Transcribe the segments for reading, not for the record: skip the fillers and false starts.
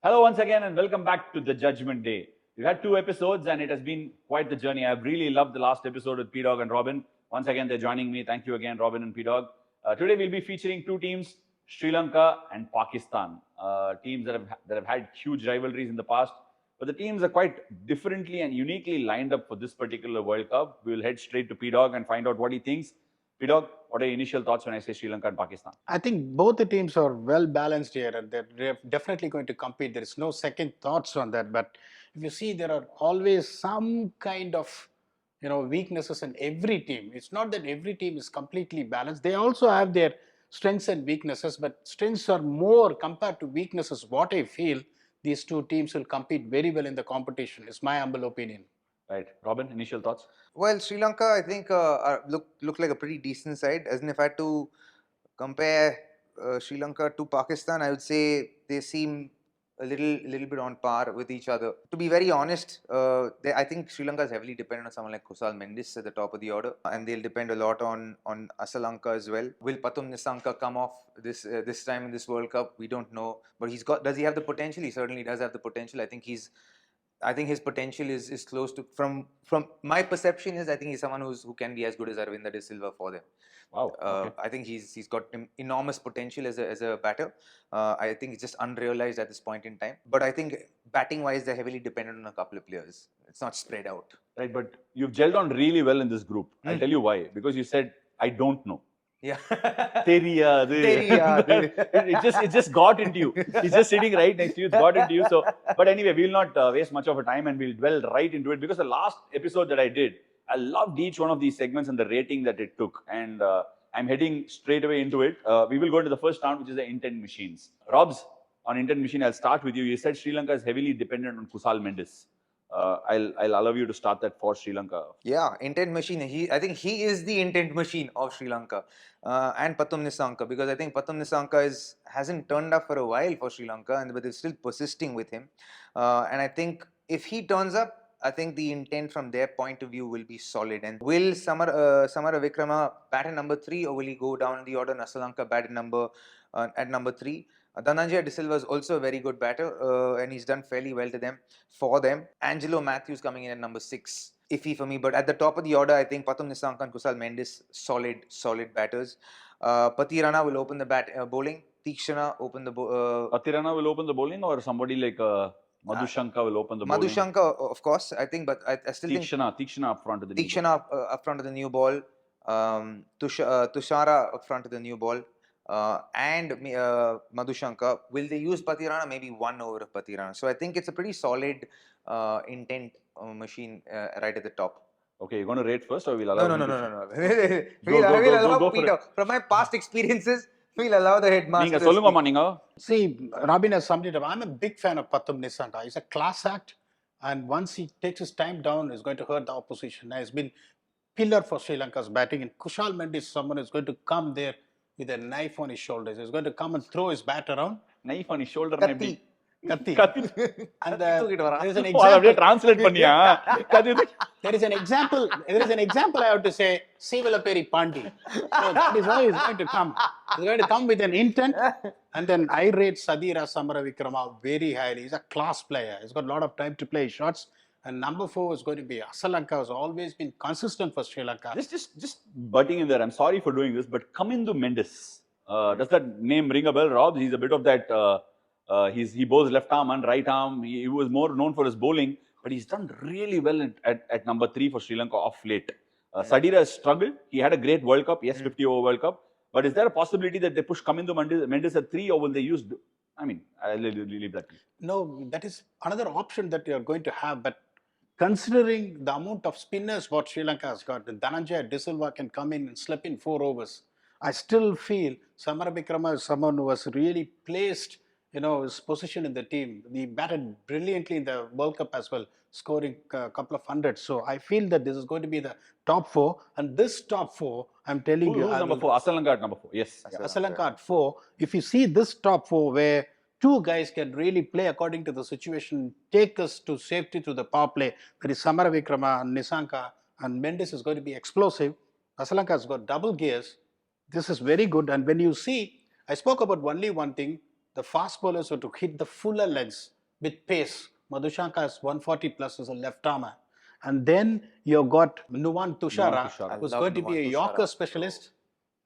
Hello once again and welcome back to the Judgment Day. We've had 2 episodes and it has been quite the journey. I've really loved the last episode with P-Dog and Robin. Once again, they're joining me. Thank you again, Robin and P-Dog. Today we'll be featuring two teams, Sri Lanka and Pakistan. Teams that have had huge rivalries in the past. But the teams are quite differently and uniquely lined up for this particular World Cup. We'll head straight to P-Dog and find out what he thinks. P-Dog, what are your initial thoughts when I say Sri Lanka and Pakistan? I think both the teams are well balanced here and they're definitely going to compete. There is no second thoughts on that. But if you see, there are always some kind of weaknesses in every team. It's not that every team is completely balanced. They also have their strengths and weaknesses, but strengths are more compared to weaknesses. What I feel, these two teams will compete very well in the competition. Is my humble opinion. Right. Robin, initial thoughts? Well, Sri Lanka, I think, look like a pretty decent side. As in, if I had to compare Sri Lanka to Pakistan, I would say they seem a little bit on par with each other. To be very honest, I think Sri Lanka is heavily dependent on someone like Kusal Mendis at the top of the order, and they'll depend a lot on Asalanka as well. Will Pathum Nissanka come off this time in this World Cup? We don't know, but does he have the potential? He certainly does have the potential. I think his potential is close to, from my perception is, I think he's someone who can be as good as Aravinda De Silva for them. Wow. Okay. I think he's got enormous potential as a batter. I think it's just unrealized at this point in time. But I think batting wise, they're heavily dependent on a couple of players. It's not spread out. Right, but you've gelled on really well in this group. I'll tell you why. Because you said, I don't know. Yeah. It just got into you. He's just sitting right next to you. It's got into you. So, but anyway, we'll not waste much of our time and we'll dwell right into it, because the last episode that I did, I loved each one of these segments and the rating that it took. And I'm heading straight away into it. We will go into the first round, which is the intent machines. Robs, on intent machine, I'll start with you. You said Sri Lanka is heavily dependent on Kusal Mendis. I'll allow you to start that for Sri Lanka. Yeah, intent machine. I think he is the intent machine of Sri Lanka, and Pathum Nissanka, because I think Pathum Nissanka hasn't turned up for a while for Sri Lanka, but they're still persisting with him. And I think if he turns up, I think the intent from their point of view will be solid. And will Samara Vikrama bat at number 3, or will he go down the order and Asalanka bat at number 3? Dhananjaya De Silva is also a very good batter, and he's done fairly well for them. Angelo Matthews coming in at number 6. Iffy for me, but at the top of the order, I think Pathum Nissanka and Kusal Mendis, solid batters. Pathirana will open the bowling. Tikshana open the Pathirana will open the bowling, or somebody like Madhushanka will open the bowling? Madhushanka, of course, I think, but I still think Tikshana up front of the new Tikshana up front of the new ball. Tushara up front of the new ball. And Madhushanka. Will they use Pathirana? Maybe 1 over of Pathirana. So I think it's a pretty solid intent machine right at the top. Okay, you're going to rate first, or we'll allow No. We'll allow Peter. From my past experiences, we'll allow the headmaster. See, Robin has summed it up. I'm a big fan of Pathum Nissanka. He's a class act, and once he takes his time down, he's going to hurt the opposition. He's been pillar for Sri Lanka's batting, and Kusal Mendis is someone who's going to come there with a knife on his shoulders. He's going to come and throw his bat around. Knife on his shoulder. Katti. And there is an example. Translate there is an example. There is an example I have to say. Sivalaperi Pandi. So that is how he's going to come. He's going to come with an intent. And then I rate Sadira Samara Vikrama very highly. He's a class player. He's got a lot of time to play shots. And number 4 is going to be Asalanka, has always been consistent for Sri Lanka. Just butting in there. I'm sorry for doing this, but Kamindu Mendis. Does that name ring a bell, Rob? He's a bit of that. He bowls left arm and right arm. He was more known for his bowling, but he's done really well at number 3 for Sri Lanka off late. Sadira has struggled. He had a great World Cup. Yes, 50 over World Cup. But is there a possibility that they push Kamindu Mendis at 3, or will they use? I mean, I'll leave that. No, that is another option that you're going to have, but considering the amount of spinners what Sri Lanka has got, Dhananjaya De Silva can come in and slip in 4 overs. I still feel Samara Vikrama is someone who was really placed, his position in the team. He batted brilliantly in the World Cup as well, scoring a couple of hundreds. So I feel that this is going to be the top 4. And this top 4, I'm telling you. Who's number 4? Asalanka at number 4. Yes. Asalanka at 4. If you see this top 4 where 2 guys can really play according to the situation, take us to safety through the power play. There is Samara Vikrama and Nissanka, and Mendis is going to be explosive. Asalanka has got double gears. This is very good. And when you see, I spoke about only one thing, the fast bowlers were to hit the fuller lengths. with pace. Madhushanka is 140 plus as a left armer. And then you've got Nuwan Tushara, Tushara. who's I love going to be a Nuwan Yorker Tushara. specialist.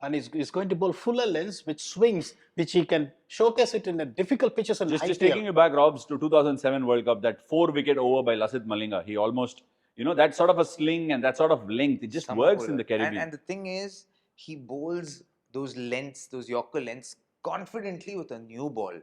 And he's going to bowl fuller lengths, which swings, which he can showcase it in a difficult pitches in Just IPL. taking you back, Robs, to 2007 World Cup, that 4-wicket over by Lasith Malinga. He almost, that sort of a sling and that sort of length, it just Summer works bowler. in the Caribbean. And the thing is, he bowls those lengths, those Yorker lengths, confidently with a new ball.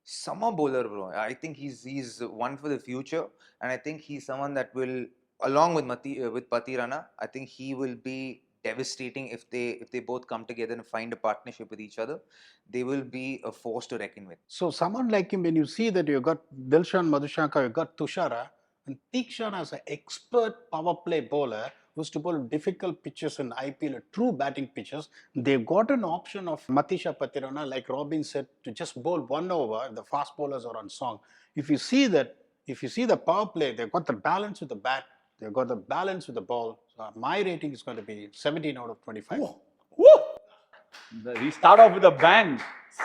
Summer bowler, bro. I think he's one for the future, and I think he's someone that will, along with Patirana, I think he will be devastating if they both come together and find a partnership with each other. They will be a force to reckon with. So someone like him, when you see that you've got Dilshan Madhushanka, you've got Tushara, and Tikshana is an expert power play bowler who's to bowl difficult pitches in IPL, true batting pitches. They've got an option of Matisha Patirana, like Robin said, to just bowl 1 over. The fast bowlers are on song. If you see the power play, they've got the balance with the bat, they've got the balance with the ball. So my rating is going to be 17 out of 25. Woo! We start off with a bang.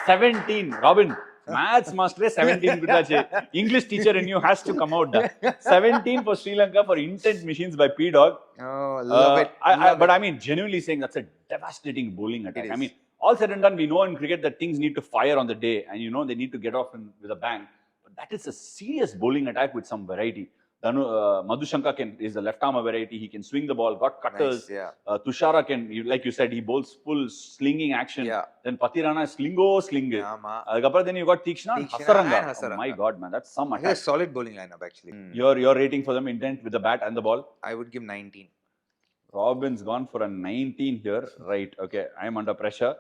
17. Robin, maths master 17 Gudache. English teacher in you has to come out. 17 for Sri Lanka for Intent Machines by P-Dog. Oh, love it. But I mean, genuinely saying that's a devastating bowling attack. It I is. mean, all said and done, we know in cricket that things need to fire on the day and they need to get off with a bang. But that is a serious bowling attack with some variety. Madhushanka is a left armer variety. He can swing the ball, got cutters. Nice, yeah. Tushara like you said, he bowls full slinging action. Yeah. Then Patirana is slingo. Yeah, ma. Then you got Tikshana and Tikshana Hasaranga. and Oh my Hasaranga. God, man, that's some I think attack. a solid bowling lineup actually. Your rating for them, Intent with the bat and the ball? I would give 19. Robin's gone for a 19 here. Right, okay, I am under pressure.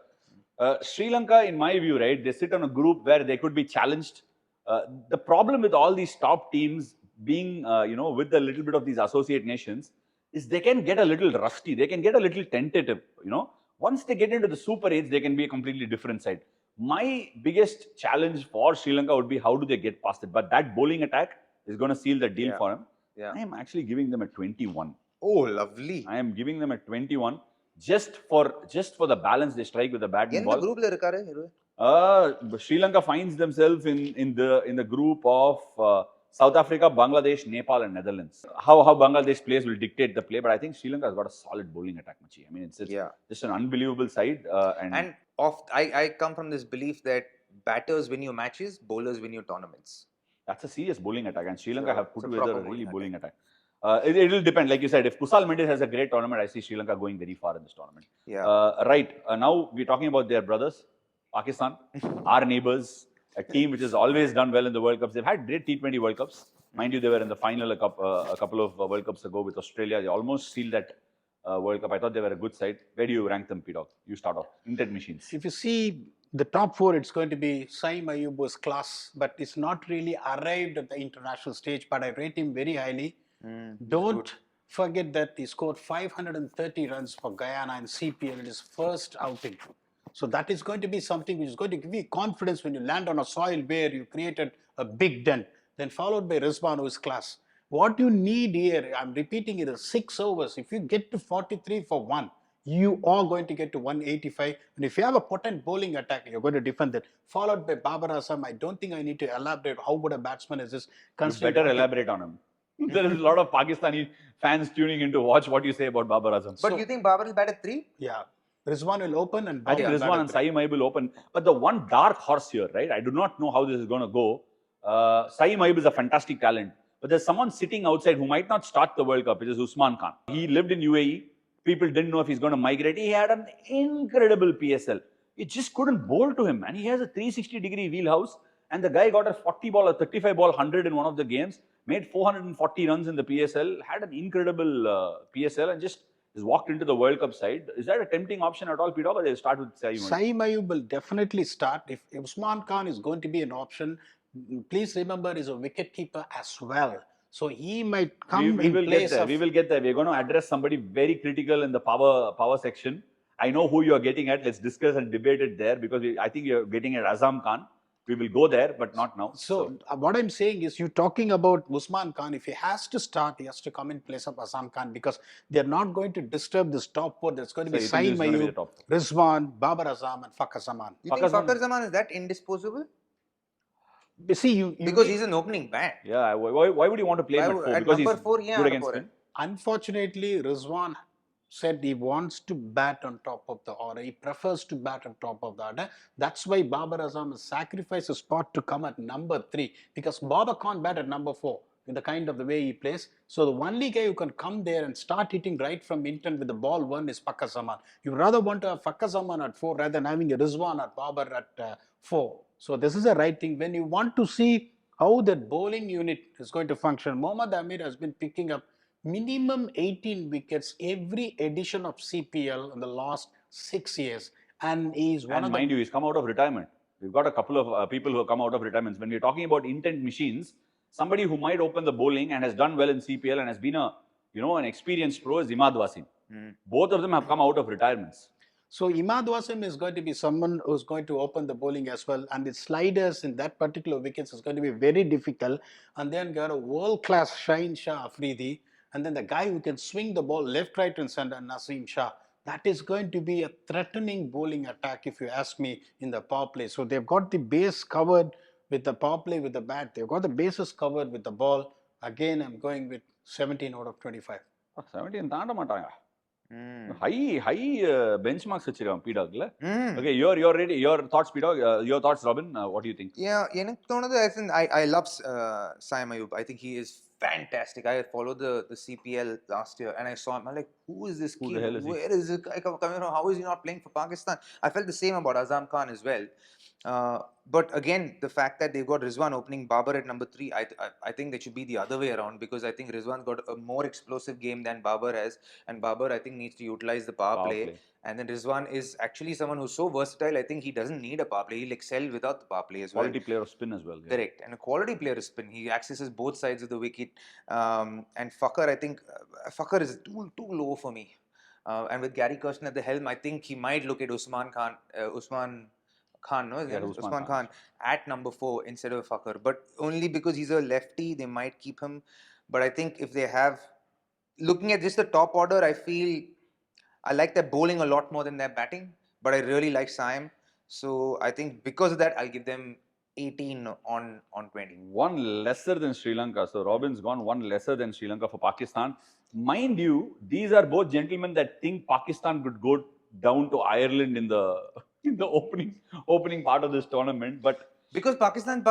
Sri Lanka, in my view, right, they sit on a group where they could be challenged. The problem with all these top teams being, with a little bit of these associate nations is they can get a little rusty. They can get a little tentative, Once they get into the Super 8s, they can be a completely different side. My biggest challenge for Sri Lanka would be how do they get past it? But that bowling attack is going to seal the deal for them. Yeah. I am actually giving them a 21. Oh, lovely. I am giving them a 21 just for the balance they strike with the bat and In the ball. group la irukare, hero? Sri Lanka finds themselves in the group of South Africa, Bangladesh, Nepal, and Netherlands. How Bangladesh plays will dictate the play, but I think Sri Lanka has got a solid bowling attack, Machi. I mean, it's just an unbelievable side. And I come from this belief that batters win your matches, bowlers win your tournaments. That's a serious bowling attack, and Sri Lanka So, have put it's a together a proper really bowling bowling attack. It will depend, like you said. If Kusal Mendes has a great tournament, I see Sri Lanka going very far in this tournament. Yeah. Right. Now we're talking about their brothers, Pakistan, our neighbors, a team which has always done well in the World Cups. They've had great T20 World Cups. Mind you, they were in the final a couple of World Cups ago with Australia. They almost sealed that World Cup. I thought they were a good side. Where do you rank them, P-Dog? You start off. Intent Machines. If you see the top 4, it's going to be Saim Ayub's class, but it's not really arrived at the international stage. But I rate him very highly. Don't forget that he scored 530 runs for Guyana in CPL in his first outing. So that is going to be something which is going to give you confidence when you land on a soil where you created a big dent. Then followed by Rizwan, who is class. What you need here, I'm repeating it, is 6 overs. If you get to 43 for 1, you are going to get to 185. And if you have a potent bowling attack, you're going to defend that. Followed by Babar Azam. I don't think I need to elaborate how good a batsman is this. You better elaborate on him. There is a lot of Pakistani fans tuning in to watch what you say about Babar Azam. But you think Babar will bat at 3? Yeah. Rizwan will open and I think Babar Rizwan and Saim Ayub will open. But the one dark horse here, right? I do not know how this is going to go. Saim Ayub is a fantastic talent. But there's someone sitting outside who might not start the World Cup, which is Usman Khan. He lived in UAE. People didn't know if he's going to migrate. He had an incredible PSL. It just couldn't bowl to him. And he has a 360-degree wheelhouse. And the guy got a 40 ball, a 35 ball 100 in one of the games. Made 440 runs in the PSL. Had an incredible PSL and just walked into the World Cup side. Is that a tempting option at all, Peter? Or they start with Saim Ayub? Saim Ayub will definitely start. If Usman Khan is going to be an option, please remember he's a wicketkeeper as well. So he might come we in will place get there. of... We will get there. We're going to address somebody very critical in the power section. I know who you are getting at. Let's discuss and debate it there because I think you're getting at Azam Khan. We will go there, but not now. So what I'm saying is, you're talking about Usman Khan. If he has to start, he has to come in place of Azam Khan because they're not going to disturb this top 4. There's going to be So you think Saim this is going to be the Ayub, top 4? Rizwan, Babar Azam and Fakhar Zaman. You think Fakhar Zaman is that indisposable? See, you because need- he's an opening bat. Yeah, why would you want to play him at 4? At Because number he's 4, yeah, good at against 4. spin. Unfortunately, Rizwan said he wants to bat on top of the order. He prefers to bat on top of the order. That's why Babar Azam has sacrificed a spot to come at number 3, because Babar can't bat at number 4 in the kind of the way he plays. So the only guy who can come there and start hitting right from intent with the ball 1 is Fakhar Zaman. You rather want to have Fakhar Zaman at 4 rather than having a Rizwan or Babar at 4. So this is the right thing. When you want to see how that bowling unit is going to function, Mohammad Amir has been picking up minimum 18 wickets every edition of CPL in the last 6 years. And he's one And of mind the... you, he's come out of retirement. We've got a couple of people who have come out of retirements. When we're talking about intent machines, somebody who might open the bowling and has done well in CPL and has been an experienced pro is Imad Wasim. Both of them have come out of retirements. So Imad Wasim is going to be someone who's going to open the bowling as well, and the sliders in that particular wickets is going to be very difficult. And then got a world-class Shaheen Shah Afridi, and then the guy who can swing the ball left, right, and center, Naseem Shah. That is going to be a threatening bowling attack, if you ask me, in the power play. So they've got the base covered with the power play with the bat. They've got the bases covered with the ball. Again, I'm going with 17 out of 25. 17 தாண்ட மாட்டாங்க. Mm. High benchmarks வச்சிருக்கான் P-Dog. Mm. Okay, you're ready. Your thoughts, P-Dog. Your thoughts, Robin. What do you think? Yeah, எனக்கு தோணுது, I think I love Saim Ayub. I think he is fantastic. I followed the CPL last year and I saw him. I'm like, who is this Who kid? the hell is he? Where is this guy coming from? How is he not playing for Pakistan? I felt the same about Azam Khan as well. But again, the fact that they've got Rizwan opening Babar at number 3, I think they should be the other way around, because I think Rizwan's got a more explosive game than Babar has, and Babar, I think, needs to utilize the power play. And then Rizwan is actually someone who's so versatile. I think he doesn't need a power play. He'll excel without the power play as well. Quality player of spin as well. Yeah. Correct. And a quality player of spin. He accesses both sides of the wicket. And Fakhar, I think, Fakhar is too low for me. And with Gary Kirsten at the helm, I think he might look at Usman Khan, no? Yeah, Usman Khan at number 4 instead of Fakhar. But only because he's a lefty, they might keep him. But I think if they have, looking at just the top order, I feel I like their bowling a lot more than their batting. But I really like Saim. So I think because of that, I'll give them 18 on 20. One lesser than Sri Lanka. So Robin's gone one lesser than Sri Lanka for Pakistan. Mind you, these are both gentlemen that think Pakistan could go down to Ireland in the opening part of this tournament. But Because Pakistan.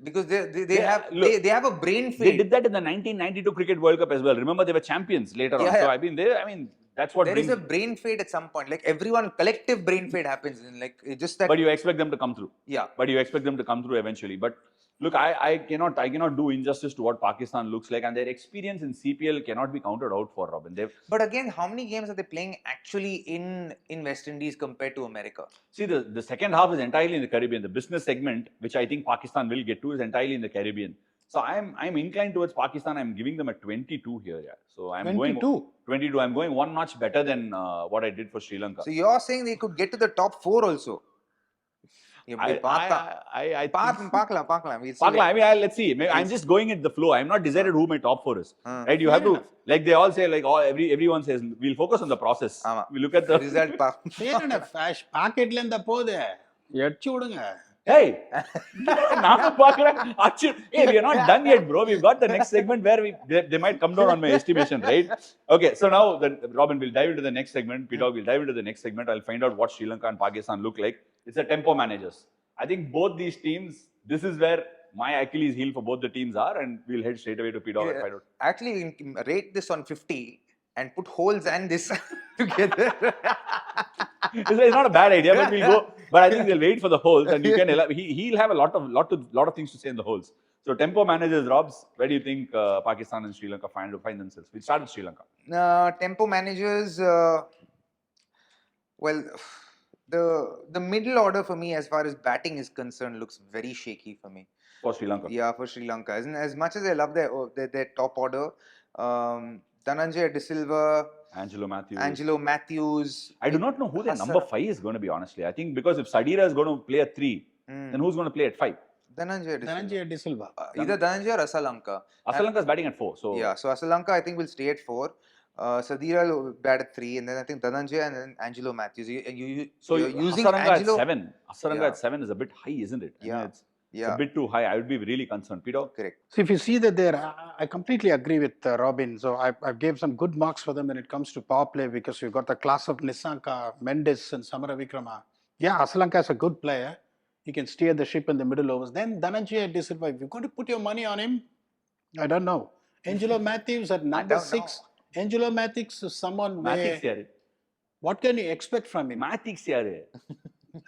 Because they Yeah, have look, they have a brain they fade. did that in the 1992 Cricket World Cup as well. Remember, they were champions later on. Yeah, So yeah. I mean, that's what There is brings. a brain fade at some point. Like everyone, collective brain fade happens. And like it's just that. But you expect them to come through. Yeah. But you expect them to come through eventually. But look, I cannot do injustice to what Pakistan looks like, and their experience in CPL cannot be counted out for, Robin. But again, how many games are they playing actually in West Indies compared to America? See, the second half is entirely in the Caribbean. The business segment, which I think Pakistan will get to, is entirely in the Caribbean. So I'm inclined towards Pakistan. I'm giving them a 22 here. Yeah. So I'm 22? going 22. I'm going one notch better than what I did for Sri Lanka. So you're saying they could get to the top 4 also? I think- Pakla. We'll see. Pakla, I mean, let's see. I'm just going at the flow. I'm not decided who my top 4 is. Right? You have Fair to, enough. like they all say, like everyone says, we'll focus on the process. Ama. We look at the Result Fair enough. பாக்கெட்ல இருந்த போது எடிச்சு விடுங்க. Hey, நானும் பார்க்கிறேன். Hey, we are not done yet, bro. We've got the next segment where they might come down on my estimation, right? Okay, so now Robin will dive into the next segment. P-Dog will dive into the next segment. I'll find out what Sri Lanka and Pakistan look like. It's a tempo managers. I think both these teams, this is where my Achilles heel for both the teams are, and we'll head straight away to P-Dog and find out. Actually, we can rate this on 50 and put holes and this together. It's not a bad idea, but we'll go. But I think they'll wait for the holes, and you can. He'll have a lot of things to say in the holes. So tempo managers, Robs, where do you think Pakistan and Sri Lanka find themselves? We'll start with Sri Lanka. Tempo managers. Well, the middle order for me, as far as batting is concerned, looks very shaky for me. For Sri Lanka. Yeah, for Sri Lanka. As much as I love their top order, Dhananjay De Silva, Angelo Matthews. I do not know who their Hassan. number 5 is going to be, honestly. I think because if Sadira is going to play at 3, then who's going to play at 5? Dhananjay De Silva. Dhananjay De Silva. Either Dhananjay or Asalanka. Asalanka is batting at 4. So Yeah, so Asalanka I think will stay at 4. Sadira will bat at 3, and then I think Dhananjay and then Angelo Matthews. You're using Asalanka Angelo. at 7. Asalanka Yeah. at 7 is a bit high, isn't it? I mean, Yeah. It's a Yeah, bit too high. I would be really concerned. Peter? correct. So if you see that there, I completely agree with Robin. So I gave some good marks for them when it comes to power play because you've got the class of Nissanka, Mendes and Samara Vikrama. Yeah, Asalanka is a good player. He can steer the ship in the middle overs. Then Dhananjaya De Silva, if you're going to put your money on him, I don't know. Angelo Matthews at number don't 6. Angelo Matthews is someone Mathix where, yaru. what can you expect from him? Mathix yaru.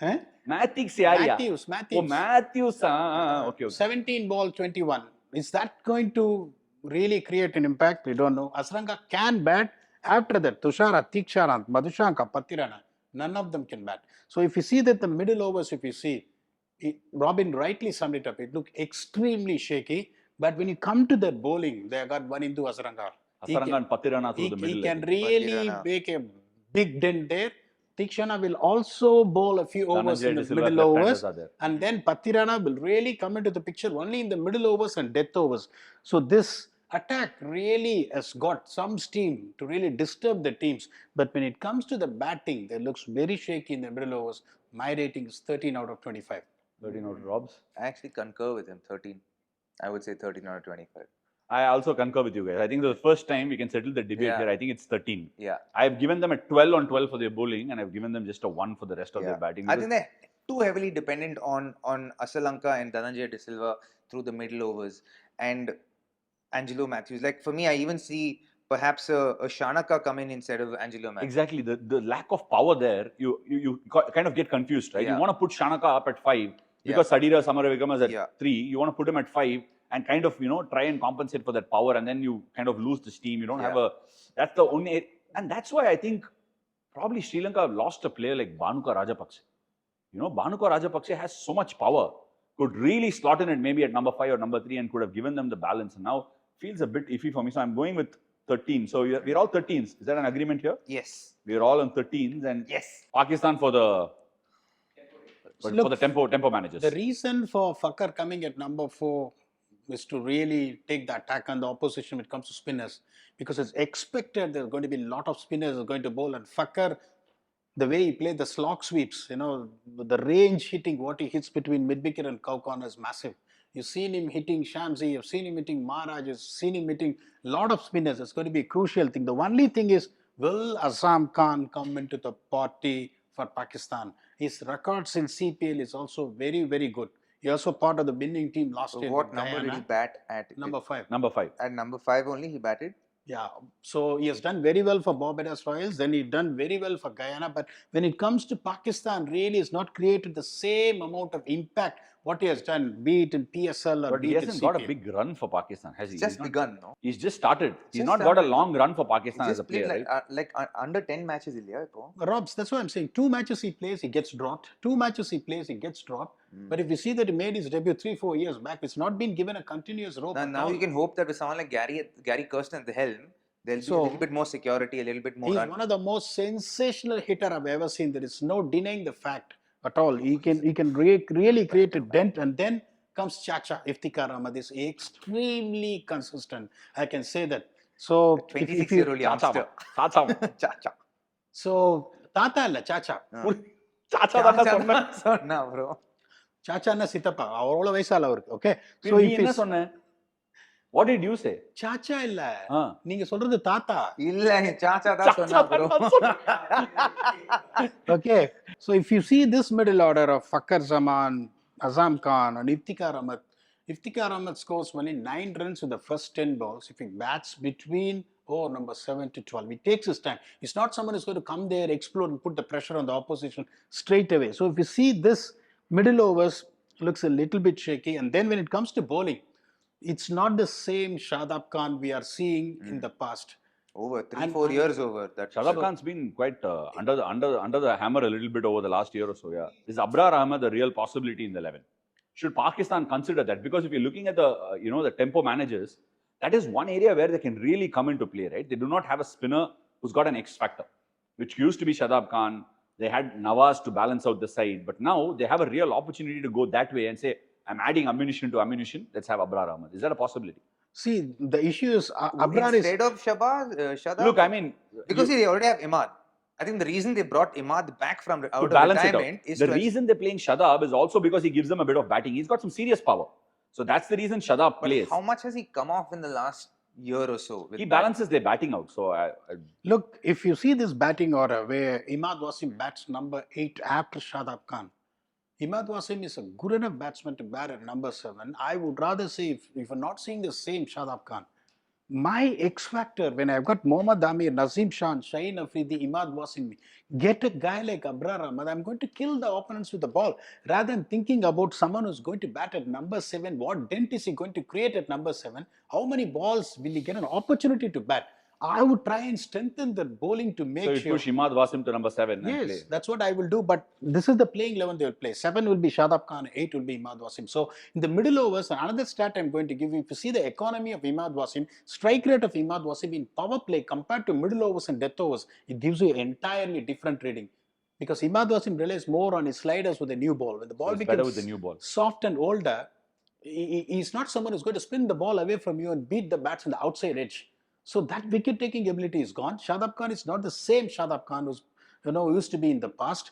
Eh? Mathix yaru. Matthews. Oh, Matthews. Okay, okay. 17 ball 21. Is that going to really create an impact? We don't know. Asranga can bat. After that, Tushara, Tikshara, Madhushanka, Patirana, none of them can bat. So if you see that the middle overs, if you see, Robin rightly summed it up. It looked extremely shaky. But when you come to that bowling, they got one into Asranga. Asaranga and Patirana through the middle. He can I think. really Patirana. make a big dent there. Tikshana will also bowl a few overs Dhananjaya in De the Silva, middle left-handers overs. are there. And then Patirana will really come into the picture only in the middle overs and death overs. So this attack really has got some steam to really disturb the teams. But when it comes to the batting, they looks very shaky in the middle overs. My rating is 13 out of 25. 13 out of Robs. I actually concur with him. 13. I would say 13 out of 25. I also concur with you guys. I think the first time we can settle the debate Yeah. here. I think it's 13. Yeah. I've given them a 12 on 12 for their bowling, and I've given them just a 1 for the rest of their batting. I think they're too heavily dependent on Asalanka and Dhananjaya De Silva through the middle overs and Angelo Matthews. Like for me, I even see perhaps a Shanaka come in instead of Angelo Matthews. Exactly. The lack of power there, you kind of get confused, right? Yeah. You want to put Shanaka up at 5 because Sadira Samaravigam is at 3. You want to put him at 5 and kind of, try and compensate for that power, and then you kind of lose the steam. You don't have that's the only, and that's why I think probably Sri Lanka lost a player like Bhanuka Rajapakse. Bhanuka Rajapakse has so much power, could really slot in it maybe at number 5 or number 3 and could have given them the balance. And now feels a bit iffy for me. So I'm going with 13. So we're all 13s. Is that an agreement here? Yes. We're all on 13s, and Yes. Pakistan for the Look, for the tempo managers. The reason for Fakar coming at number 4 is to really take the attack on the opposition when it comes to spinners, because it's expected there's going to be a lot of spinners are going to bowl, and Fakar, the way he played the slog sweeps, the range hitting, what he hits between mid-wicket and cow corner is massive. You've seen him hitting Shamsi, you've seen him hitting Maharaj, you've seen him hitting a lot of spinners. It's going to be a crucial thing. The only thing is, will Azam Khan come into the party for Pakistan? His records in CPL is also very, very good. He also part of the winning team last year. What with number did Guyana. he bat at? Number 5. Number 5. At number 5 only he batted? Yeah, so he has done very well for Barbados Royals, then he done very well for Guyana, but when it comes to Pakistan, really has not created the same amount of impact what he has done, be it in PSL or But be he it in hasn't got a CPL. big run for Pakistan, has he? It's just He's not- begun, no? He's just started. He's Just not got a started. long run for He Pakistan as a just played player, right? under 10 matches illiya ipo. Robs, that's what I'm saying. 2 matches he plays, he gets dropped. 2 matches he plays, he gets dropped. But if you see that he made his debut 3-4 years back, it's not been given a continuous rope. at Now all. you can hope that with someone like Gary Kirsten at the helm, there'll be a So- little bit more security, a little bit more He's run. one of the most sensational hitter I've ever seen. There is no denying the fact at all. He can really create a dent, and then comes Chacha. Iftikhar Ahmed is extremely consistent. I can say that. So if you- 26-year-old youngster. Chacha. Chacha. so Tata illa Chacha. Chacha தான்டா சொன்னேன். சொன்னா bro. Chacha சித்தப்பா அவ்வளோ வயசால அவருக்கு. Okay. So நீ if என்ன it's சொன்ன? What did you say? Chacha இல்ல, ஆ. நீங்க சொல்றது தாத்தா. இல்ல Chacha தான் சொன்னா bro. Okay. So if you see this middle order of Fakhar Zaman, Azam Khan and Iftikhar Ahmed scores only 9 runs with the first 10 balls. If he bats between number 7 to 12, he takes his time. It's not someone who's going to come there, explode and put the pressure on the opposition straight away. So if you see this middle overs looks a little bit shaky, and then when it comes to bowling, it's not the same Shadab Khan we are seeing in the past. Over 3-4 And- years over that. Shadab Khan's been quite under the hammer a little bit over the last year or so. Yeah, is Abrar Ahmed the real possibility in the 11? Should Pakistan consider that? Because if you're looking at the the tempo managers, that is one area where they can really come into play, right? They do not have a spinner who's got an X factor, which used to be Shadab Khan. They had Nawaz to balance out the side, but now they have a real opportunity to go that way and say, I'm adding ammunition to ammunition. Let's have Abrar Ahmed. Is that a possibility? See, the issue is Abrar is Instead of Shadab? Look, I mean, Because they already have Imad. I think the reason they brought Imad back from To out of balance it out. retirement is The to reason they're playing Shadab is also because he gives them a bit of batting. He's got some serious power. So that's the reason Shadab but plays. how much has he come off in the last year or so? With He bat? balances their batting out. So Look, if you see this batting order where Imad Wasim bats number 8 after Shadab Khan, Imad Wasim is a good enough batsman to bat at number 7. I would rather say, if you're not seeing the same Shadab Khan, my X factor when I've got Mohammad Amir, Nazim Shah, Shaheen Afridi, Imad Wasim, get a guy like Abrar Ahmad. I'm going to kill the opponents with the ball rather than thinking about someone who's going to bat at number 7. What dent is he going to create at number 7? How many balls will he get an opportunity to bat? I would try and strengthen the bowling to make so you sure. push Imad Wasim to number 7 and Yes, play. that's what I will do. But this is the playing 11 they will play. 7 will be Shadab Khan, 8 will be Imad Wasim. So in the middle overs, another stat I'm going to give you, if you see the economy of Imad Wasim, strike rate of Imad Wasim in power play compared to middle overs and death overs, it gives you an entirely different reading. Because Imad Wasim relies more on his sliders with the new ball. When the ball it's becomes better with the new ball. soft and older, he's not someone who's going to spin the ball away from you and beat the bats on the outside edge. So that wicket taking ability is gone. Shadab Khan is not the same Shadab Khan who's used to be in the past.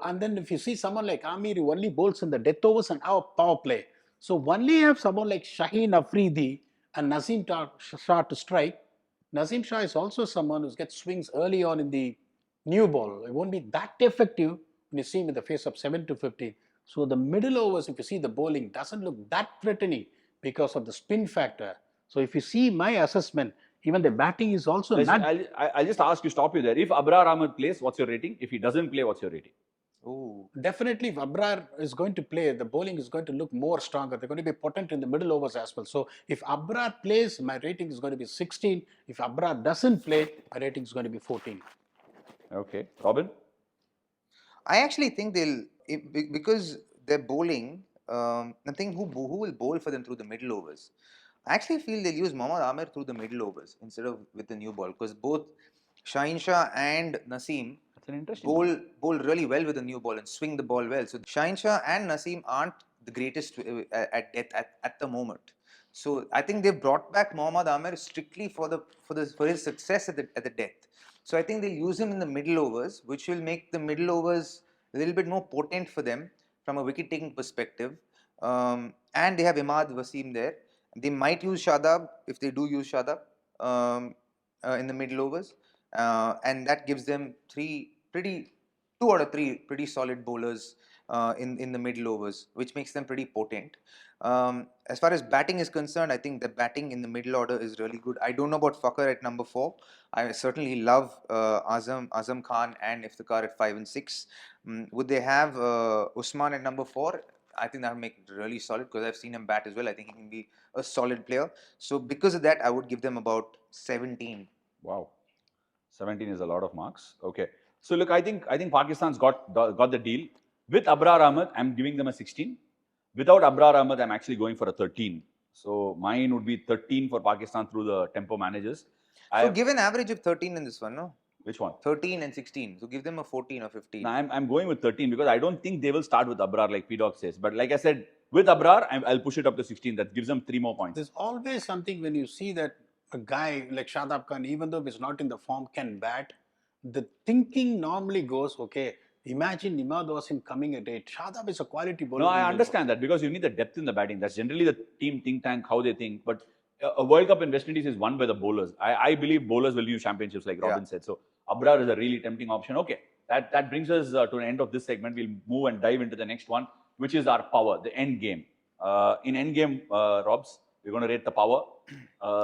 And then if you see someone like Amir who only bowls in the death overs and our power play. So only have someone like Shaheen Afridi and Nazim Shah to strike. Nazim Shah is also someone who gets swings early on in the new ball. It won't be that effective when you see him in the face of 7 to 15. So the middle overs, if you see the bowling, doesn't look that threatening because of the spin factor. So if you see my assessment, even the batting is also not. I'll just stop you there. If Abrar Ahmed plays, what's your rating? If he doesn't play, what's your rating? Ooh. Definitely, if Abrar is going to play, the bowling is going to look more stronger. They're going to be potent in the middle overs as well. So if Abrar plays, my rating is going to be 16. If Abrar doesn't play, my rating is going to be 14. Okay. Robin? I actually think because they're bowling, I think who will bowl for them through the middle overs. I actually feel they'll use Mohammad Amir through the middle overs instead of with the new ball because both Shaheen Shah and Naseem That's an interesting one. bowl really well with the new ball and swing the ball well. So Shaheen Shah and Naseem aren't the greatest at depth at the moment. So I think they brought back Mohammad Amir strictly for his success at the depth. So I think they'll use him in the middle overs, which will make the middle overs a little bit more potent for them from a wicket taking perspective. And they have Imad Wasim there. They might use Shadab if they do use Shadab in the middle overs, and that gives them two out of three pretty solid bowlers in the middle overs, which makes them pretty potent. As far as batting is concerned, I think the batting in the middle order is really good. I don't know about Fakhar at number 4. I certainly love Azam Khan and Iftikhar at 5 and 6. Would they have Usman at number 4? I think that would make it really solid because I've seen him bat as well. I think he can be a solid player. So because of that, I would give them about 17. Wow. 17 is a lot of marks. Okay. So look, I think Pakistan's got the deal. With Abrar Ahmed, I'm giving them a 16. Without Abrar Ahmed, I'm actually going for a 13. So mine would be 13 for Pakistan through the tempo managers. So give an average of 13 in this one, no? Which one? 13 and 16. So give them a 14 or 15. No, I'm going with 13 because I don't think they will start with Abrar like P-Dog says. But like I said, with Abrar, I'll push it up to 16. That gives them 3 more points. There's always something when you see that a guy like Shadab Khan, even though he's not in the form, can bat. The thinking normally goes, okay, imagine Imad Wasim coming at 8. Shadab is a quality bowler. No, I understand that because you need the depth in the batting. That's generally the team think tank, how they think. But a World Cup in West Indies is won by the bowlers. I believe bowlers will use championships like Robin said. So Abrar is a really tempting option. Okay, that brings us to the end of this segment. We'll move and dive into the next one, which is our power, the end game. In end game, Robs, we're going to rate the power.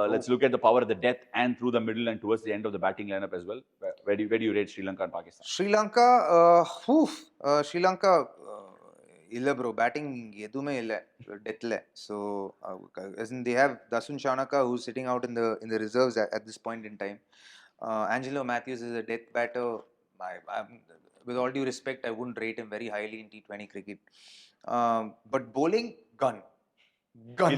Let's look at the power at the death and through the middle and towards the end of the batting lineup as well. Where do you rate Sri Lanka and Pakistan? Sri Lanka, Sri Lanka, illa bro, batting yedume illa, deathle. So as in they have Dasun Shanaka who's sitting out in the reserves at this point in time. Angelo Matthews is a death batter. With all due respect, I wouldn't rate him very highly in T20 cricket. But bowling, gun.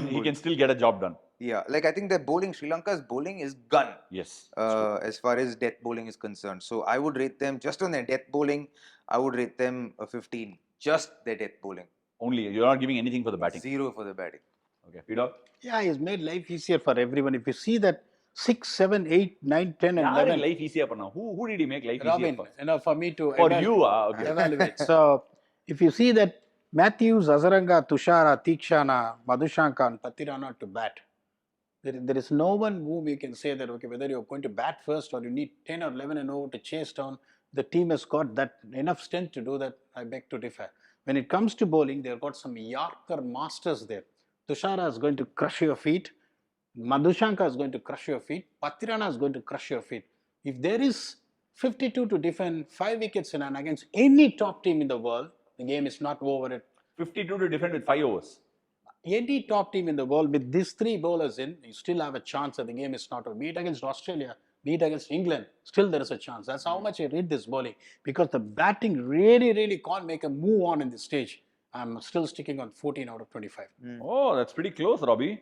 He can still get a job done. Yeah, like I think their bowling, Sri Lanka's bowling is gun. Yes. As far as death bowling is concerned. So I would rate them, just on their death bowling, I would rate them a 15. Just their death bowling. Only, you're not giving anything for the batting. 0 for the batting. Okay, P-Dog? Yeah, he's made life easier for everyone. If you see that 6, 7, 8, 9, 10, and 11. life easier பண்ணா? Who did he make life easier Robin, for? for me to For you, okay. evaluate. So, if you see that Matthews, Azaranga, Tushara, Tikshana, Madhushanka, and Patirana to bat, there is no one whom you can say that, okay, whether you're going to bat first or you need 10 or 11 and over to chase down, the team has got that enough strength to do that. I beg to differ. When it comes to bowling, they've got some Yorker masters there. Tushara is going to crush your feet. Madhushanka is going to crush your feet. Patirana is going to crush your feet. If there is 52 to defend 5 wickets in and against any top team in the world, the game is not over at 52 to defend with 5 overs. any top team in the world with these 3 bowlers in, you still have a chance that the game is not over. Be it against Australia, be it against England, still there is a chance. That's how much I read this bowling, because the batting really can't make a move on in this stage. I'm still sticking on 14 out of 25. Oh, that's pretty close, Robbie.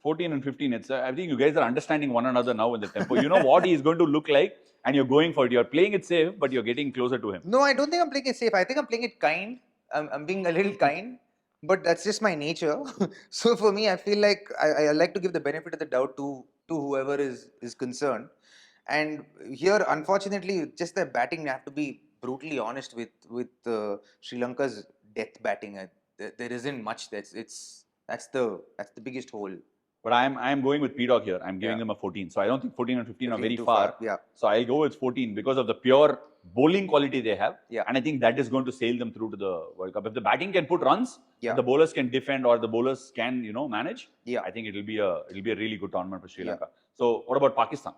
14 and 15. It's I think you guys are understanding one another now in the tempo. You know what he is going to look like, and you're going for it. You're playing it safe, but you're getting closer to him. No, I don't think I'm playing it safe. I think I'm playing it kind. I'm being a little kind, but that's just my nature. So for me, I feel like I like to give the benefit of the doubt to whoever is concerned. And here, unfortunately, just the batting, I have to be brutally honest with Sri Lanka's death batting. There isn't much. That's the biggest hole. But I'm going with P-Dog here. I'm giving him a 14. So I don't think 14 and 15 are very Too far. Yeah. So I'll go with 14 because of the pure bowling quality they have. Yeah. And I think that is going to sail them through to the World Cup. If the batting can put runs, Yeah. the bowlers can defend, or the bowlers can, manage. Yeah. I think it'll be a really good tournament for Sri Lanka. So what about Pakistan?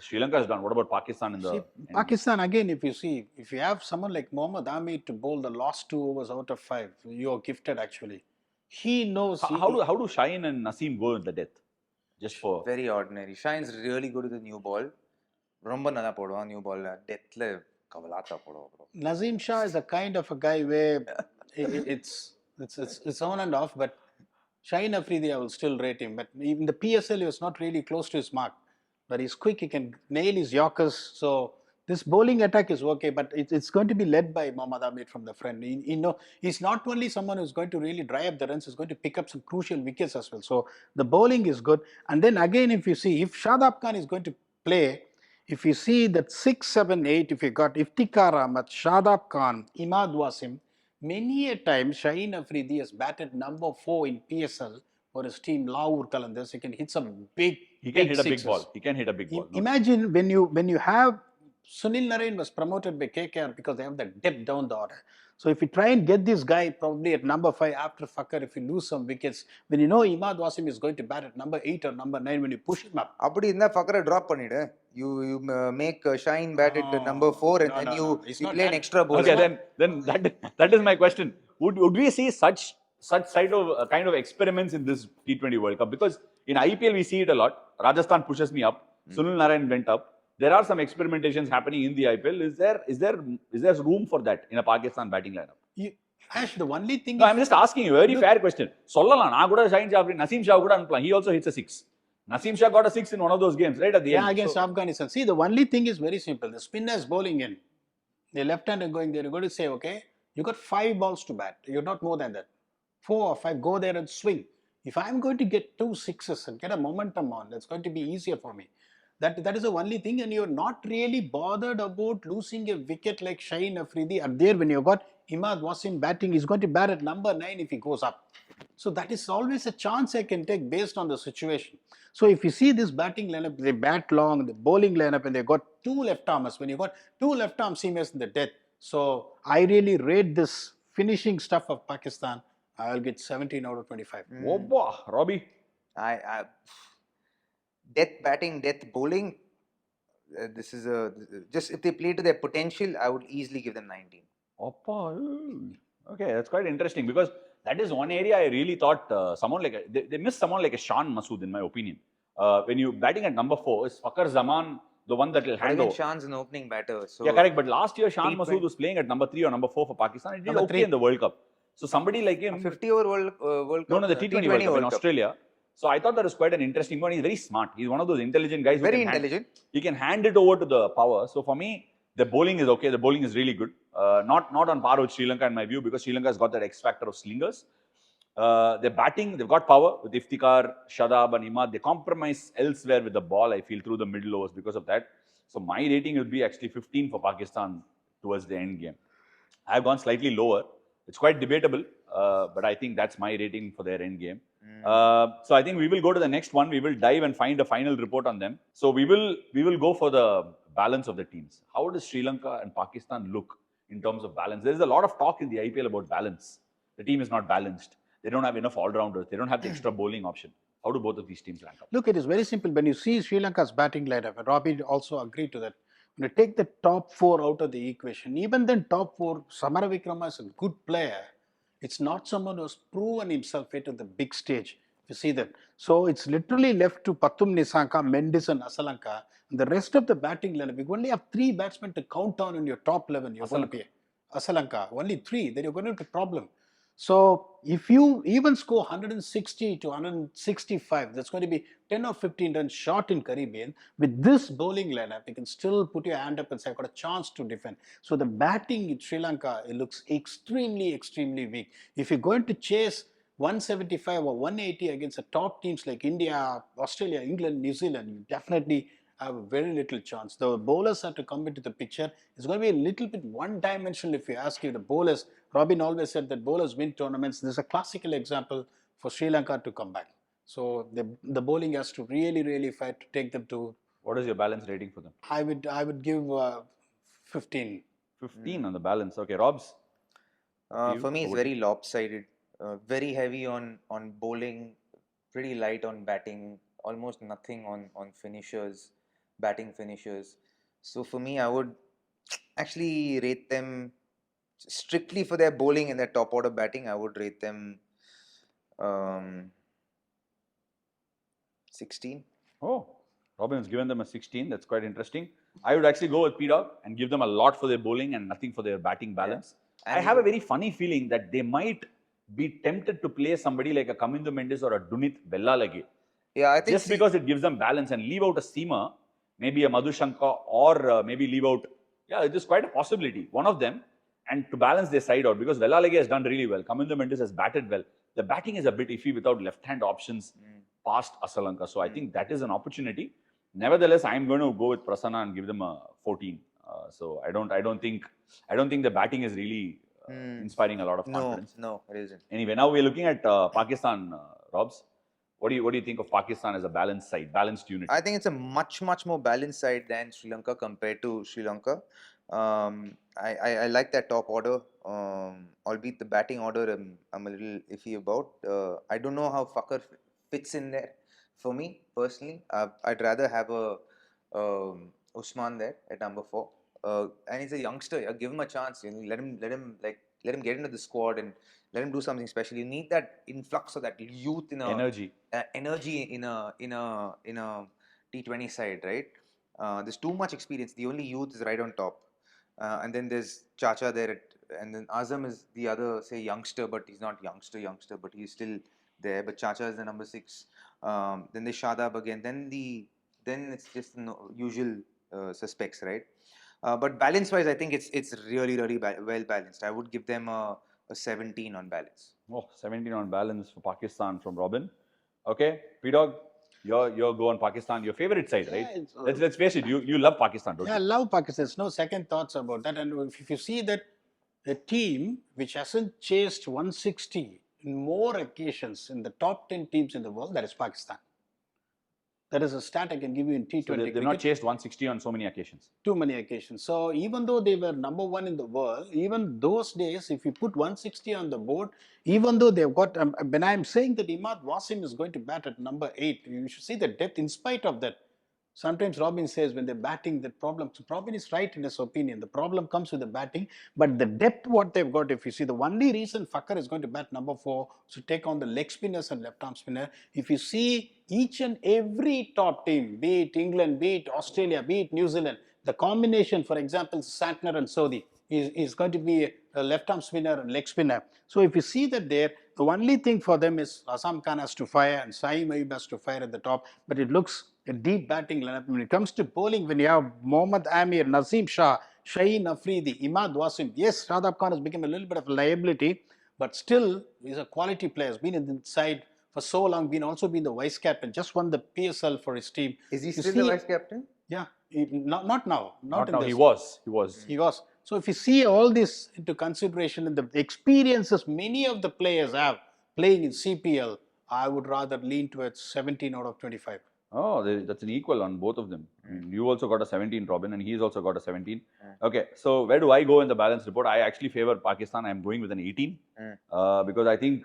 Sri Lanka is done. What about Pakistan in the? Pakistan, again, if you have someone like Mohammad Amir to bowl the last 2 overs out of 5, you're gifted actually. He knows. How do Shaheen and Naseem go in the death? Just for Very ordinary. Shine's really good with the new ball. ரொம்ப நல்லா போடுவான் new பால்ல டெத்ல கவலாட்டா போடுவான் bro. Naseem Shah is a kind of a guy where it's on and off, but Shaheen Afridi, I will still rate him. But in the PSL, he was not really close to his mark. But he's quick, he can nail his Yorkers. So this bowling attack is okay, but it's going to be led by Mohammad Amir from the front. He's not only someone who's going to really dry up the runs, he's going to pick up some crucial wickets as well. So the bowling is good. And then again, if you see, if Shadab Khan is going to play, if you see that 6, 7, 8, if you got Iftikhar Ahmed, Shadab Khan, Imad Wasim, many a time Shaheen Afridi has batted number 4 in PSL for his team Lahore Qalandars. He can hit some big. He can hit a sixes. big ball. He can hit a big ball. Imagine when you have Sunil Narine was promoted by KKR because they have the depth down the order. So if you try and get this guy probably at number 5 after Fakhar, if you lose some wickets, when you know Imad Wasim is going to bat at number 8 or number 9, when you push him up. அப்படி இருந்தா ஃபக்கரை drop பண்ணிடு. You make Shaheen bat at number 4 and then you play an extra bowler. Okay, then that is my question. Would we see such kind of experiments in this T20 World Cup? Because in IPL we see it a lot. Rajasthan pushes me up. Sunil Narine went up. There are some experimentations happening in the IPL. Is there room for that in a Pakistan batting lineup? Ash, the only thing. No, I'm just asking you. Very fair question. Sollala, na kuda Shaheen Shafri, Naseem Shah kuda anupla. He also hits a 6. Naseem Shah got a 6 in one of those games, right at the end. Yeah, against Afghanistan. See, the only thing is very simple. The spinners bowling in, the left-hander going there. You're going to say, okay, you got 5 balls to bat. You're not more than that. 4 or 5, go there and swing. If I'm going to get 2 6s and get a momentum on, that's going to be easier for me. That is the only thing, and you're not really bothered about losing a wicket like Shaheen Afridi. And there, when you got Imad Wasim batting, he's going to bat at number 9 if he goes up. So that is always a chance I can take based on the situation. So if you see this batting lineup, they bat long, the bowling lineup, and they got 2 left-armers. When you got 2 left-arm seamers in the death, so I really rate this finishing stuff of Pakistan. I'll get 17 out of 25. Whoa, Robbie. I death batting, death bowling. This is just if they play to their potential, I would easily give them 19. Okay, that's quite interesting because that is one area I really thought someone like they missed someone like a Shan Masood in my opinion. When you batting at number 4, is Fakhar Zaman the one that will hand over? Shan's an opening batter. So yeah, correct. But last year Shan Masood was playing at number 3 or number 4 for Pakistan. He did Number okay 3 in the World Cup. So somebody like him, 50-over World Cup. No, the T20 World Cup in Australia. So I thought that was quite an interesting one. He's very smart. He's one of those intelligent guys. Very intelligent. He can hand it over to the power. So for me, the bowling is okay. The bowling is really good. Not on par with Sri Lanka in my view because Sri Lanka has got that X factor of slingers. They're batting, they've got power with Iftikhar, Shadab, and Imad. They compromise elsewhere with the ball, I feel, through the middle overs because of that. So my rating will be actually 15 for Pakistan towards the end game. I've gone slightly lower. It's quite debatable, but I think that's my rating for their end game. So I think we will go to the next one. We will dive and find a final report on them. So we will go for the balance of the teams. How does Sri Lanka and Pakistan look in terms of balance? There is a lot of talk in the IPL about balance. The team is not balanced. They don't have enough all-rounders. They don't have the extra bowling option. How do both of these teams rank up? Look, it is very simple. When you see Sri Lanka's batting lineup, and Robbie also agreed to that. When you take the top four out of the equation, even then top four, Samara Vikrama is a good player. It's not someone who's proven himself yet at the big stage. You see that. So it's literally left to Pathum Nissanka, Mendes and Asalanka. And the rest of the batting lineup, you only have three batsmen to count on in your top 11. You're going to be Asalanka, only three. Then you're going to have a problem. So if you even score 160 to 165, that's going to be 10 or 15 runs short in Caribbean. With this bowling lineup, you can still put your hand up and say, I've got a chance to defend. So the batting in Sri Lanka, it looks extremely, extremely weak. If you're going to chase 175 or 180 against the top teams like India, Australia, England, New Zealand, you definitely have very little chance. The bowlers have to come into the picture. It's going to be a little bit one-dimensional if you ask you. The bowlers, Robin always said that bowlers win tournaments. This is a classical example for Sri Lanka to come back. So the bowling has to really, really fight to take them to. What is your balance rating for them? I would give 15. 15 on the balance. Okay, Robs? For me, it's very lopsided. Very heavy on bowling, pretty light on batting, almost nothing on finishers, batting finishers. So for me, I would actually rate them strictly for their bowling and their top order batting. I would rate them 16. Oh, Robin's given them a 16. That's quite interesting. I would actually go with P-Dog and give them a lot for their bowling and nothing for their batting balance. Yeah. I have a very funny feeling that they might be tempted to play somebody like a Kamindu Mendes or a Dunith Bellalage. Yeah, I think Just because it gives them balance and leave out a seamer, maybe a Madhushanka or maybe leave out, yeah, it is quite a possibility. One of them, and to balance their side out, because Bellalage has done really well. Kamindu Mendes has batted well. The batting is a bit iffy without left-hand options past Asalanka. So I think that is an opportunity. Nevertheless, I'm going to go with Prasanna and give them a 14. So I don't think the batting is really inspiring a lot of confidence. No, it isn't. Anyway, now we're looking at Pakistan, Robs. What do you think of Pakistan as a balanced side, balanced unit? I think it's a much more balanced side than Sri Lanka compared to Sri Lanka. I like that top order, albeit the batting order I'm a little iffy about. I don't know how Fakhar fits in there for me personally. I'd rather have a Usman there at number 4. And he's a youngster. Give him a chance. Let him get into the squad and let him do something special. You need that influx of that youth in energy in a T20 side, right? There's too much experience. The only youth is right on top, and then there's Chacha there, and then Azam is the other, say, youngster, but he's not youngster, but he's still there. But Chacha is the number 6. Then there's Shadab again. Then it's just the usual suspects, right? But balance-wise, I think it's really well balanced. I would give them a 17 on balance. Oh, 17 on balance for Pakistan from Robin. Okay, P-Dog, your go on Pakistan, your favorite side, right? Yeah, Let's face it, you love Pakistan, don't Yeah, I you? love Pakistan. There's no second thoughts about that. And if you see that a team which hasn't chased 160 in more occasions in the top 10 teams in the world, that is Pakistan. That is a stat I can give you in T20 So they've not chased 160 on so many occasions. Too many occasions. So even though they were number 1 in the world, even those days, if you put 160 on the board, even though they've got, when I'm saying that Imad Wasim is going to bat at number 8, you should see the depth in spite of that. Sometimes Robin says when they're batting, the problem, so Robin is right in his opinion. The problem comes with the batting, but the depth what they've got, if you see, the only reason Fakhar is going to bat number 4 to take on the leg spinners and left arm spinner. If you see each and every top team, be it England, be it Australia, be it New Zealand, the combination, for example, Santner and Sodhi, is going to be a left arm spinner and leg spinner. So if you see that there, the only thing for them is Azam Khan has to fire and Saeem Ayub has to fire at the top, but it looks a deep batting lineup. When it comes to bowling, when you have Mohammad Amir, Naseem Shah, Shaheen Afridi, Imad Wasim, yes, Shadab Khan has become a little bit of a liability, but still he's a quality player. Has been in the side for so long. Also been the vice captain. Just won the PSL for his team. Is he You still see, the vice captain? Yeah, not now, not in now. this. He was. He was. So if you see all this into consideration and the experiences many of the players have playing in CPL, I would rather lean towards 17 out of 25. Oh, that's an equal on both of them. I mean, you also got a 17, Robin, and he's also got a 17. Okay, so where do I go in the balance report? I actually favor Pakistan. I'm going with an 18 because I think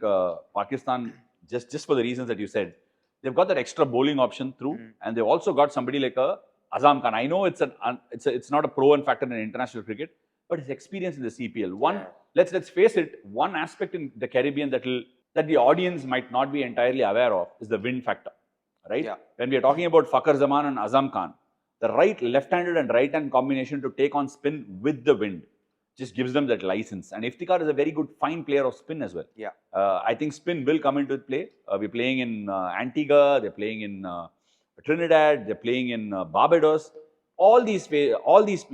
Pakistan, just for the reasons that you said, they've got that extra bowling option through, and they've also got somebody like a Azam Khan. I know it's not a proven factor in international cricket, but his experience in the CPL. Let's face it, one aspect in the Caribbean that the audience might not be entirely aware of is the wind factor. Right? Yeah. When we are talking about Fakhar Zaman and Azam Khan, the left-handed and right-hand combination to take on spin with the wind just gives them that license. And Iftikhar is a very good, fine player of spin as well. Yeah. I think spin will come into play. We're playing in Antigua, they're playing in Trinidad, they're playing in Barbados. All these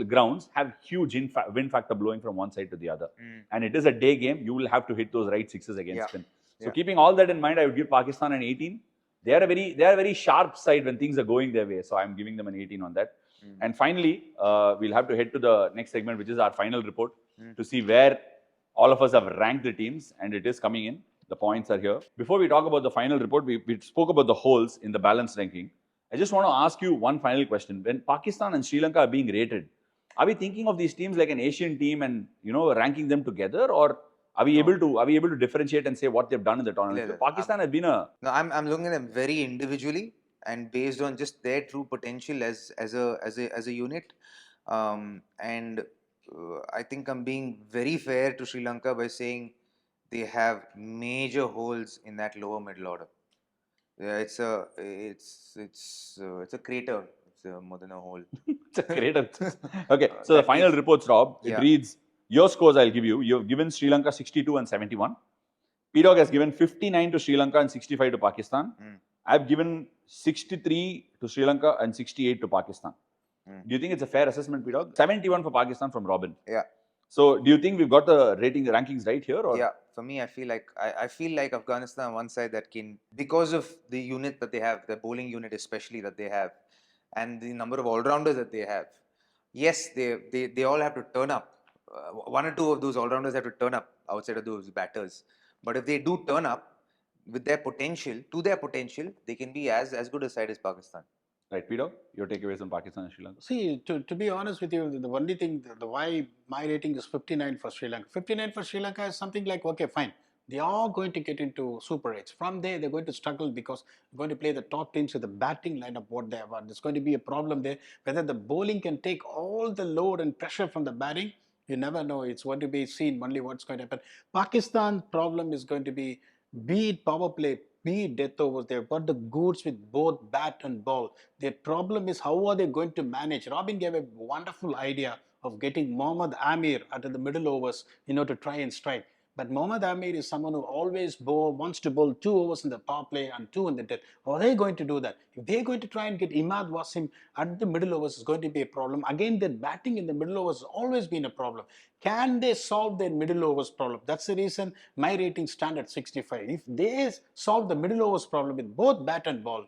grounds have huge wind factor blowing from one side to the other. And it is a day game. You will have to hit those right sixes against spin. So keeping all that in mind, I would give Pakistan an 18. They are a very sharp side when things are going their way. So I'm giving them an 18 on that. And finally, we'll have to head to the next segment, which is our final report, to see where all of us have ranked the teams, and it is coming in. The points are here. Before we talk about the final report, we spoke about the holes in the balance ranking. I just want to ask you one final question. When Pakistan and Sri Lanka are being rated, are we thinking of these teams like an Asian team and ranking them together, or are we able to differentiate and say what they've done in the tournament? Pakistan has been a No, I'm looking at them very individually and based on just their true potential as a unit. I think I'm being very fair to Sri Lanka by saying they have major holes in that lower middle order. Yeah, it's a crater. It's more than a hole. It's a crater. Okay, so the final reports, Rob, it reads, your scores I'll give you. You've given Sri Lanka 62 and 71. P-Dog has given 59 to Sri Lanka and 65 to Pakistan. I've given 63 to Sri Lanka and 68 to Pakistan. Do you think it's a fair assessment, P-Dog? 71 for Pakistan from Robin. Yeah. So do you think we've got the rankings right here? Or? Yeah, for me, I feel like Afghanistan on one side that can, because of the unit that they have, the bowling unit especially that they have, and the number of all-rounders that they have. Yes, they all have to turn up. One or two of those all-rounders have to turn up outside of those batters. But if they do turn up with their potential, they can be as good a side as Pakistan. Right, P-Dog, your takeaways on Pakistan and Sri Lanka? See, to be honest with you, the only thing, the why my rating is 59 for Sri Lanka. 59 for Sri Lanka is something like, okay, fine. They are going to get into Super 8s. From there, they're going to struggle because they're going to play the top teams with the batting lineup, what they have. There's going to be a problem there. Whether the bowling can take all the load and pressure from the batting, you never know. It's going to be seen only what's going to happen. Pakistan's problem is going to be it power play, be it death overs. They've got the goods with both bat and ball. Their problem is how are they going to manage? Robin gave a wonderful idea of getting Mohammad Amir at the middle overs, to try and strike. But Mohammad Amir is someone who always wants to bowl 2 overs in the power play and 2 in the death. Are they going to do that? If they're going to try and get Imad Wasim at the middle overs, is going to be a problem. Again, their batting in the middle overs has always been a problem. Can they solve their middle overs problem? That's the reason my rating stands at 65. If they solve the middle overs problem with both bat and ball,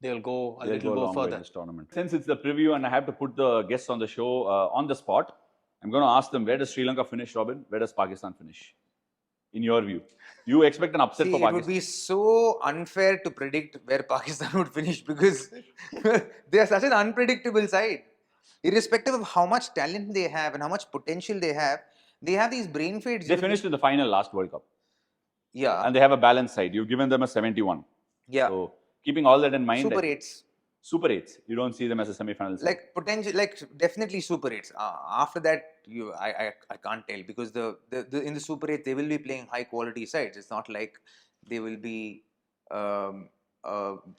they'll go a little further. This tournament. Since it's the preview and I have to put the guests on the show on the spot, I'm going to ask them, where does Sri Lanka finish, Robin? Where does Pakistan finish? In your view, you expect an upset for Pakistan? It would be so unfair to predict where Pakistan would finish because they are such an unpredictable side. Irrespective of how much talent they have and how much potential they have these brain fades. They finished in the final last World Cup. Yeah. And they have a balanced side. You've given them a 71. Yeah. So keeping all that in mind. Super 8s. Super 8s. You don't see them as a semi-final side. Definitely Super 8s. After that, I can't tell because in the Super 8 they will be playing high quality sides. It's not like they will be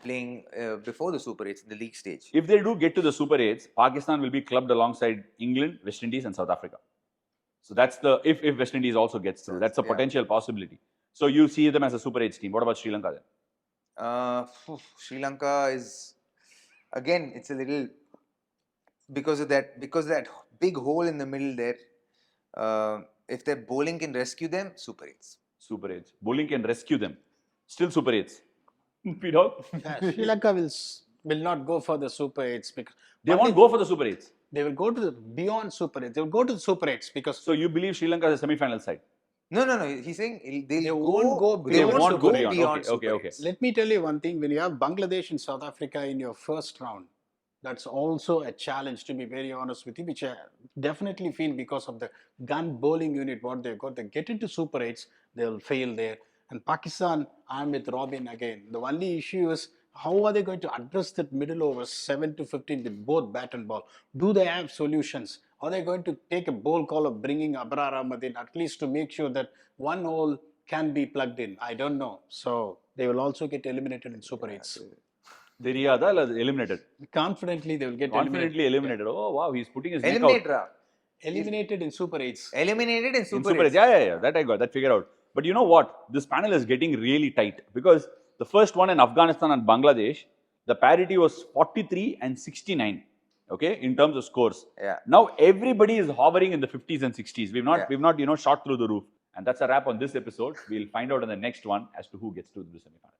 playing before the Super 8s in the league stage. If they do get to the Super 8s, Pakistan will be clubbed alongside England, West Indies and South Africa. So that's if West Indies also gets through. That's a potential possibility. So you see them as a Super 8s team. What about Sri Lanka then? Sri Lanka is, again, it's a little, because of that big hole in the middle there, if their bowling can rescue them, Super 8s. Super 8s. Bowling can rescue them. Still Super 8s. P-Dog? Yeah, Sri Lanka will not go for the Super 8s because They won't go for the Super 8s. they will go to the beyond Super 8s. They will go to the Super 8s because So you believe Sri Lanka is a semi-final side? No. He's saying They they'll won't go They beyond won't Super go Eight. beyond Okay, Super okay. 8s. let me tell you one thing: when you have Bangladesh and South Africa in your first round, that's also a challenge. To be very honest with you, which I definitely feel because of the gun bowling unit what they've got. They get into Super 8s, they'll fail there. And Pakistan, I'm with Robin again. The only issue is how are they going to address that middle overs 7 to 15 with both bat and ball? Do they have solutions? Are they going to take a bold call of bringing Abrar Ahmed in at least to make sure that one hole can be plugged in? I don't know. So they will also get eliminated in Super 8s. Deriyada eliminated. Confidently, they will get Confidently eliminated. Oh wow, he's putting his neck out. Eliminate, eliminated in Super 8s. eliminated in In Super Super 8s. 8s. Yeah. That I got. That figured out. But you know what? This panel is getting really tight because the first one in Afghanistan and Bangladesh, the parity was 43 and 69. Okay, in terms of scores. Yeah. Now everybody is hovering in the 50s and 60s. Yeah. We've not shot through the roof. And that's a wrap on this episode. We'll find out in the next one as to who gets to the semifinals.